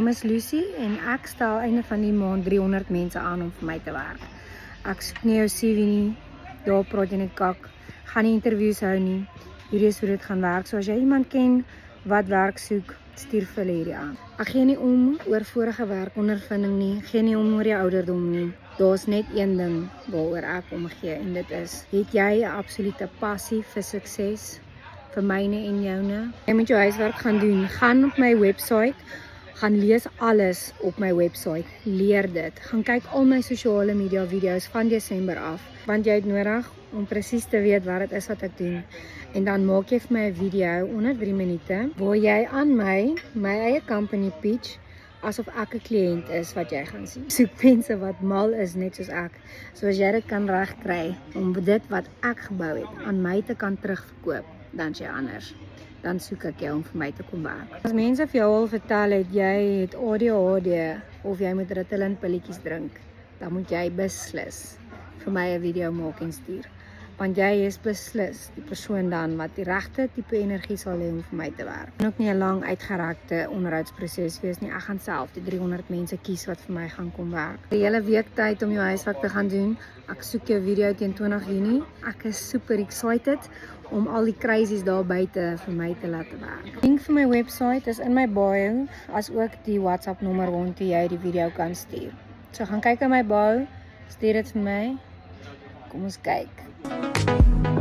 naam is Lucy en ek stel einde van die maand 300 mense aan om vir my te werk. Ek soek nie jou CV nie, daar praat jy net kak, gaan nie interviews hou nie, hierdie is hoe dit gaan werk. So as jy iemand ken wat werk soek, stuur vir hulle hierdie aan. Ek gee nie om oor vorige werkondervinding nie, gee nie om oor jou ouderdom nie. Daar's net een ding waaroor ek omgee en dit is, het jy 'n absolute passie vir sukses, vir myne en joune? Jy moet jou huiswerk gaan doen, gaan op my website, gaan lees alles op my website, leer dit, gaan kyk al my sosiale media video's van Desember af, want jy het nodig om presies te weet wat dit is wat ek doen. En dan maak jy vir my 'n video onder 3 minute, waar jy aan my eie company pitch, asof ek 'n kliënt is wat jy gaan sien. Soek mense wat mal is net soos ek, so as jy dit kan regkry om dit wat ek gebou het aan my te kan terugverkoop, dan is jy anders. Dan soek ek jou om vir my te kom werk. As mense vir jou al vertel het jy het ADHD of jy moet Ritalin pilletjies drink, dan moet jy beslis vir my 'n video maak en stuur. Want jy is beslis die persoon dan wat die regte tipe energie sal hê om vir my te werk. En ook nie 'n lang uitgerekte onderhoudsproses wees nie. Ek gaan self die 300 mense kies wat vir my gaan kom werk. Die hele week tyd om jou huiswerk te gaan doen. Ek soek jou video teen 20 Junie. Ek is super excited om al die crazies daar buite vir my te laat werk. Link vir my website is in my bio, as ook die WhatsApp nommer waartoe jy die video kan stuur. So gaan kyk in my bio, stuur dit vir my. Kom ons kyk.